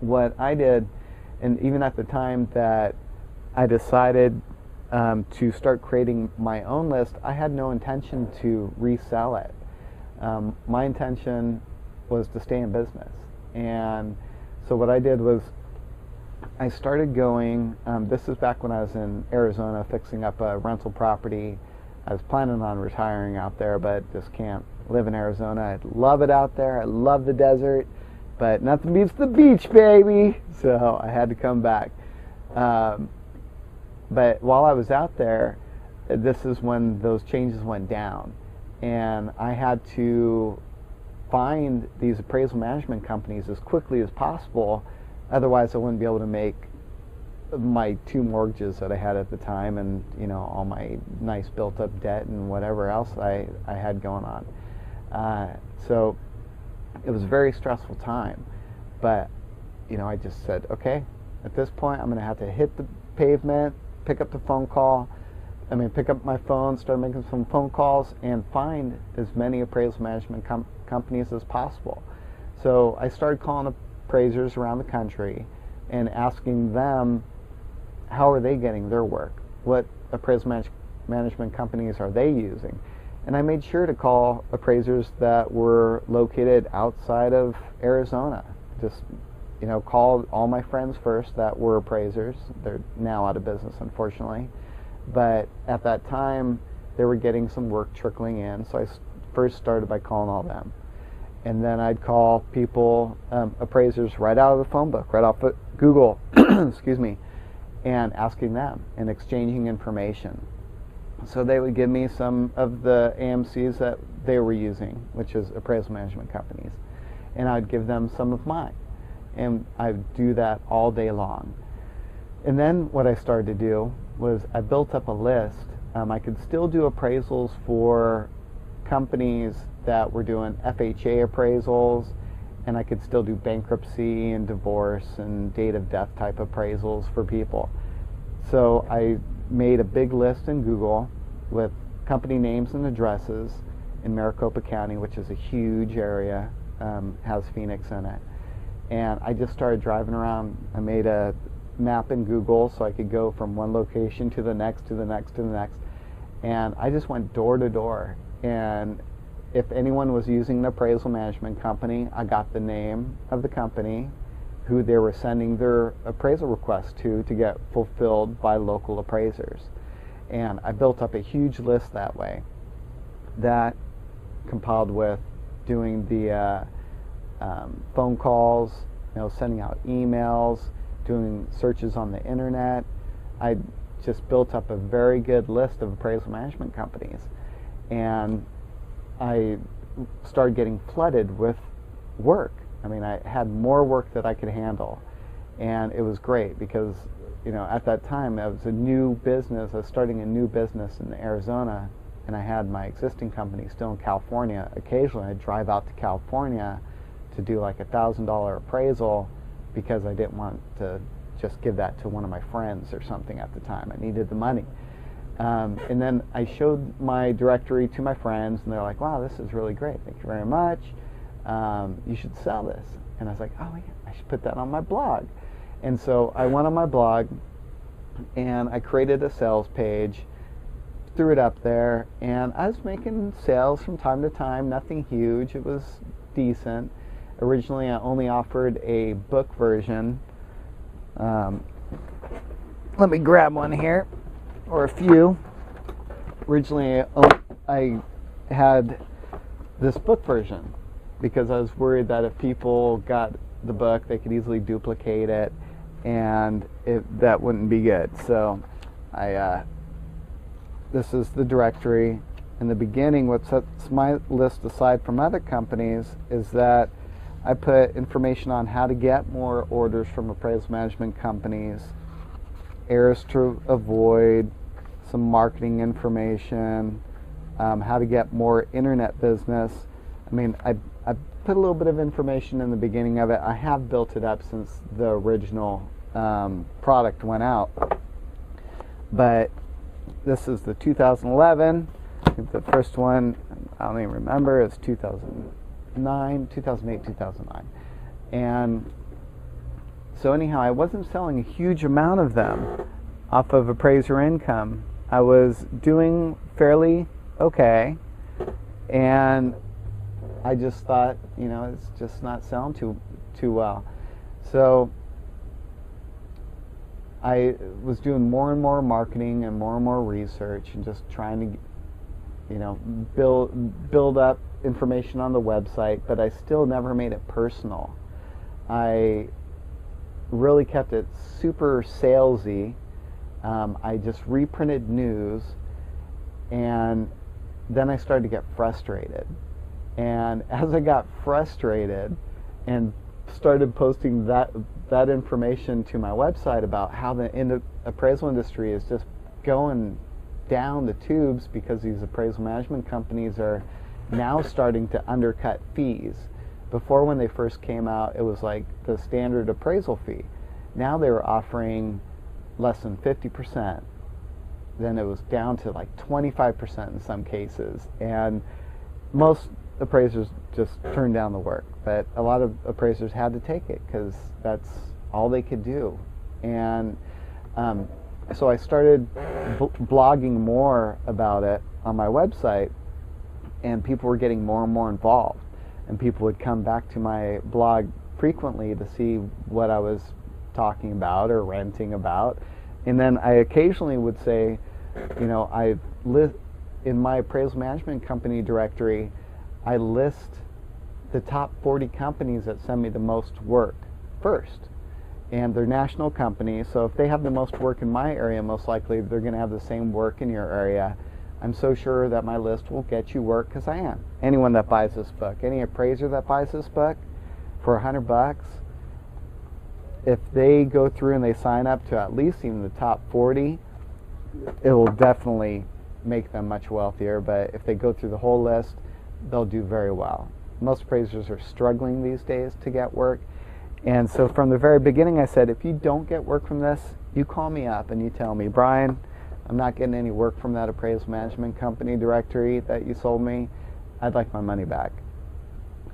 what I did, and even at the time that I decided to start creating my own list, I had no intention to resell it. My intention was to stay in business. And so what I did was I started going, this is back when I was in Arizona fixing up a rental property. I was planning on retiring out there, but just can't live in Arizona. I love it out there. I love the desert, but nothing beats the beach, baby. So I had to come back. But while I was out there, this is when those changes went down. And I had to find these appraisal management companies as quickly as possible. Otherwise, I wouldn't be able to make my 2 mortgages that I had at the time, and all my nice built-up debt and whatever else I had going on. So it was a very stressful time. But I just said, okay, at this point, I'm going to have to hit the pavement, pick up my phone, start making some phone calls, and find as many appraisal management companies as possible. So I started calling appraisers around the country and asking them, how are they getting their work? What appraisal management companies are they using? And I made sure to call appraisers that were located outside of Arizona. Just called all my friends first that were appraisers. They're now out of business, unfortunately. But at that time, they were getting some work trickling in. So I first started by calling all them. And then I'd call people, appraisers, right out of the phone book, right off of Google, excuse me, and asking them and exchanging information. So they would give me some of the AMCs that they were using, which is appraisal management companies. And I'd give them some of mine. And I'd do that all day long. And then what I started to do was I built up a list. I could still do appraisals for companies that were doing FHA appraisals, and I could still do bankruptcy and divorce and date of death type appraisals for people. So I made a big list in Google with company names and addresses in Maricopa County, which is a huge area, has Phoenix in it. And I just started driving around. I made a map in Google so I could go from one location to the next, to the next, to the next. And I just went door to door. And if anyone was using an appraisal management company, I got the name of the company, who they were sending their appraisal request to get fulfilled by local appraisers. And I built up a huge list that way. That compiled with doing the phone calls, sending out emails, doing searches on the internet. I just built up a very good list of appraisal management companies. And I started getting flooded with work. I had more work that I could handle. And it was great because, at that time, it was a new business. I was starting a new business in Arizona, and I had my existing company still in California. Occasionally, I'd drive out to California to do like $1,000 appraisal because I didn't want to just give that to one of my friends or something at the time. I needed the money. And then I showed my directory to my friends, and they're like, wow, this is really great. Thank you very much. You should sell this. And I was like, oh, yeah, I should put that on my blog. And so I went on my blog, and I created a sales page, threw it up there, and I was making sales from time to time, nothing huge. It was decent. Originally, I only offered a book version. Let me grab one here, or a few. Originally, I had this book version because I was worried that if people got the book, they could easily duplicate it, and that wouldn't be good. So this is the directory. In the beginning, what sets my list aside from other companies is that I put information on how to get more orders from appraisal management companies, errors to avoid, some marketing information, how to get more internet business. I put a little bit of information in the beginning of it. I have built it up since the original product went out. But this is the 2011. I think the first one, I don't even remember, it's 2008, 2009. And So anyhow, I wasn't selling a huge amount of them off of appraiser income. I was doing fairly okay, and I just thought, it's just not selling too well. So I was doing more and more marketing and more research and just trying to, build up information on the website, but I still never made it personal. I really kept it super salesy. I just reprinted news, and then I started to get frustrated. And as I got frustrated and started posting that information to my website about how the appraisal industry is just going down the tubes because these appraisal management companies are now starting to undercut fees. Before, when they first came out, it was like the standard appraisal fee. Now they were offering less than 50%. Then it was down to like 25% in some cases. And most appraisers just turned down the work. But a lot of appraisers had to take it because that's all they could do. And so I started blogging more about it on my website, and people were getting more and more involved. And people would come back to my blog frequently to see what I was talking about or ranting about. And then I occasionally would say, in my appraisal management company directory, I list the top 40 companies that send me the most work first. And they're national companies, so if they have the most work in my area, most likely they're going to have the same work in your area. I'm so sure that my list will get you work because I am. Anyone that buys this book, any appraiser that buys this book for $100, if they go through and they sign up to at least even the top 40, it will definitely make them much wealthier. But if they go through the whole list, they'll do very well. Most appraisers are struggling these days to get work. And so from the very beginning I said, if you don't get work from this, you call me up and you tell me, Brian, I'm not getting any work from that appraisal management company directory that you sold me. I'd like my money back.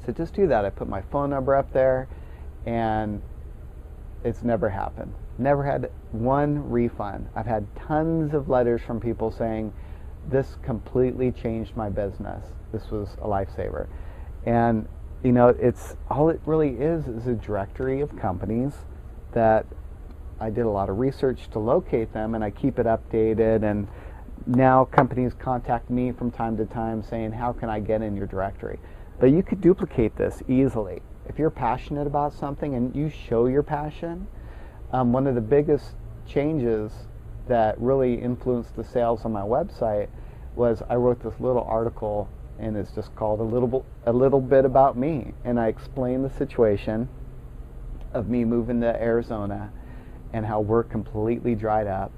So just do that. I put my phone number up there, and it's never happened. Never had one refund. I've had tons of letters from people saying, this completely changed my business. This was a lifesaver. And it's all it really is a directory of companies that I did a lot of research to locate them, and I keep it updated. And now companies contact me from time to time saying, how can I get in your directory? But you could duplicate this easily. If you're passionate about something and you show your passion, one of the biggest changes that really influenced the sales on my website was I wrote this little article, and it's just called a little bit about me, and I explained the situation of me moving to Arizona and how work completely dried up,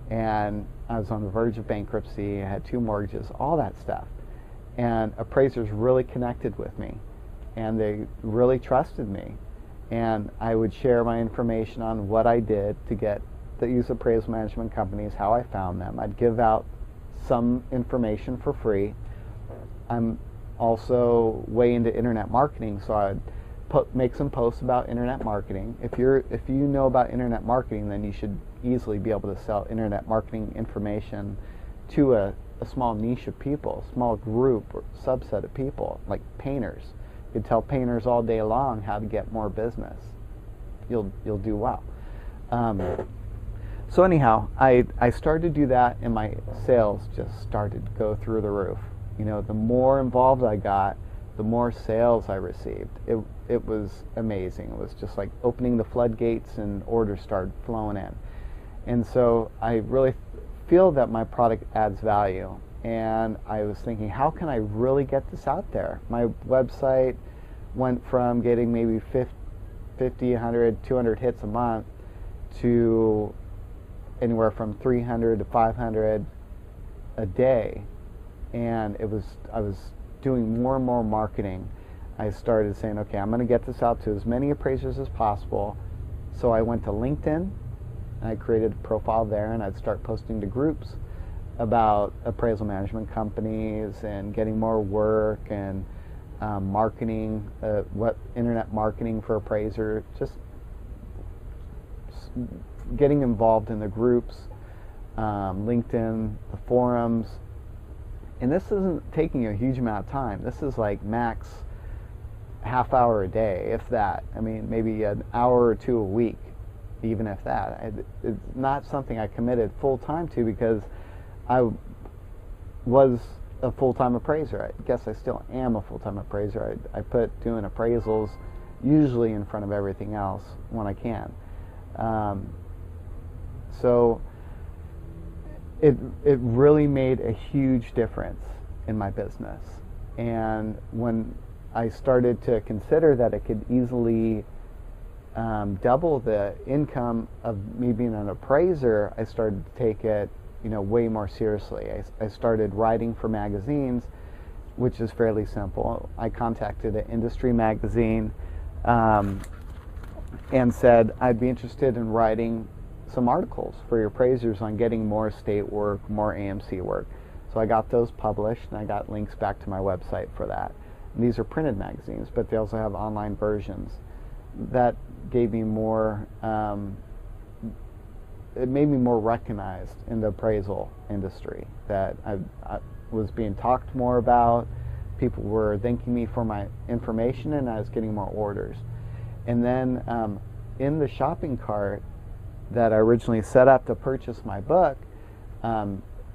and I was on the verge of bankruptcy. I had 2 mortgages, all that stuff, and appraisers really connected with me, and they really trusted me. And I would share my information on what I did to use appraisal management companies, how I found them. I'd give out some information for free. I'm also way into internet marketing, so I'd make some posts about internet marketing. If you know about internet marketing, then you should easily be able to sell internet marketing information to a small niche of people, small group or subset of people, like painters. You could tell painters all day long how to get more business. You'll do well. So anyhow, I started to do that, and my sales just started to go through the roof. The more involved I got, the more sales I received. It was amazing. It was just like opening the floodgates, and orders started flowing in. And so I really feel that my product adds value. And I was thinking, how can I really get this out there? My website went from getting maybe 50, 100, 200 hits a month to anywhere from 300 to 500 a day. And I was doing more and more marketing. I started saying, okay, I'm going to get this out to as many appraisers as possible. So I went to LinkedIn, and I created a profile there, and I'd start posting to groups about appraisal management companies and getting more work and marketing, internet marketing for appraisers, just getting involved in the groups, LinkedIn, the forums, and this isn't taking a huge amount of time. This is like max half hour a day, if that. I mean, maybe an hour or two a week, even if that. It's not something I committed full time to because I was a full-time appraiser. I guess I still am a full-time appraiser. I put doing appraisals usually in front of everything else when I can. So it really made a huge difference in my business. And when I started to consider that it could easily double the income of me being an appraiser, I started to take it, way more seriously. I started writing for magazines, which is fairly simple. I contacted an industry magazine and said I'd be interested in writing some articles for your appraisers on getting more state work, more AMC work. So I got those published, and I got links back to my website for that. And these are printed magazines, but they also have online versions. That gave me more, it made me more recognized in the appraisal industry, that I was being talked more about. People were thanking me for my information, and I was getting more orders. And then in the shopping cart that I originally set up to purchase my book,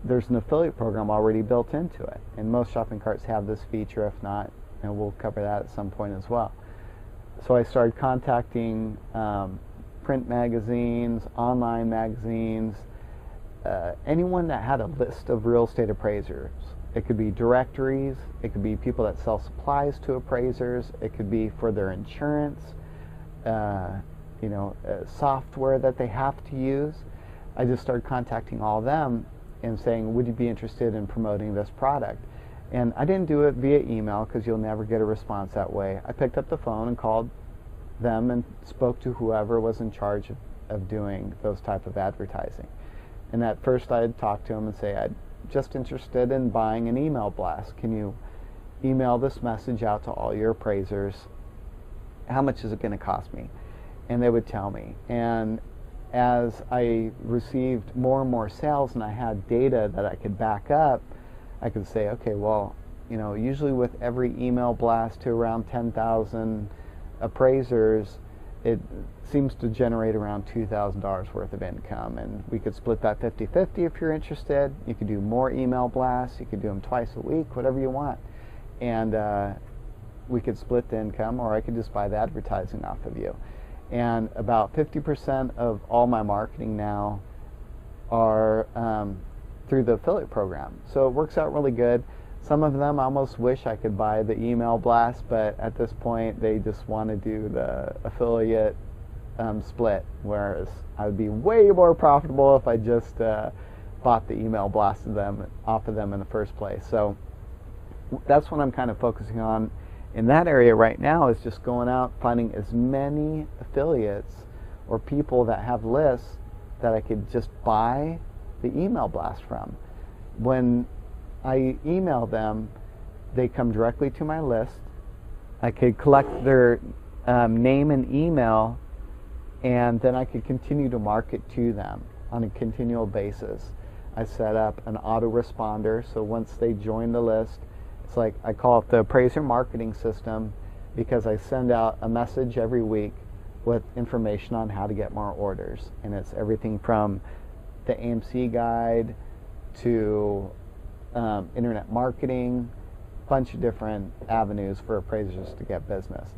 there's an affiliate program already built into it. And most shopping carts have this feature. If not, we'll cover that at some point as well. So I started contacting print magazines, online magazines, anyone that had a list of real estate appraisers. It could be directories, it could be people that sell supplies to appraisers, it could be for their insurance, software that they have to use. I just started contacting all of them and saying, would you be interested in promoting this product? And I didn't do it via email because you'll never get a response that way. I picked up the phone and called them and spoke to whoever was in charge of doing those type of advertising. And at first I'd talk to them and say, I'm just interested in buying an email blast. Can you email this message out to all your appraisers? How much is it going to cost me? And they would tell me. And as I received more and more sales and I had data that I could back up, I could say, okay, well, usually with every email blast to around 10,000 appraisers, it seems to generate around $2,000 worth of income, and we could split that 50-50 if you're interested. You could do more email blasts, you could do them twice a week, whatever you want, and we could split the income, or I could just buy the advertising off of you. And about 50% of all my marketing now are through the affiliate program, so it works out really good. Some of them I almost wish I could buy the email blast, but at this point they just want to do the affiliate split, whereas I would be way more profitable if I just bought the email blast off of them in the first place. So that's what I'm kind of focusing on in that area right now, is just going out, finding as many affiliates or people that have lists that I could just buy the email blast from. When I email them, they come directly to my list. I could collect their name and email, and then I could continue to market to them on a continual basis. I set up an autoresponder, so once they join the list, it's like, I call it the appraiser marketing system, because I send out a message every week with information on how to get more orders. And it's everything from the AMC guide to internet marketing, bunch of different avenues for appraisers to get business.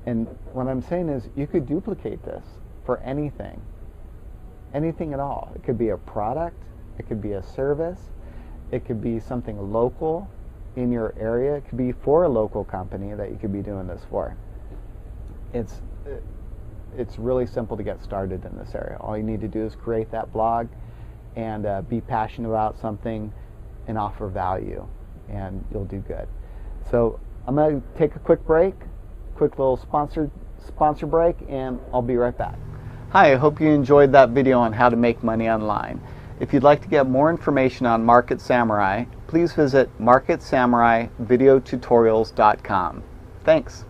And what I'm saying is, you could duplicate this for anything at all. It could be a product, it could be a service, it could be something local in your area, it could be for a local company that you could be doing this for. It's really simple to get started in this area. All you need to do is create that blog and be passionate about something and offer value, and you'll do good. So I'm going to take a quick break, quick little sponsor break, and I'll be right back. Hi, I hope you enjoyed that video on how to make money online. If you'd like to get more information on Market Samurai, please visit marketsamuraivideotutorials.com. Thanks.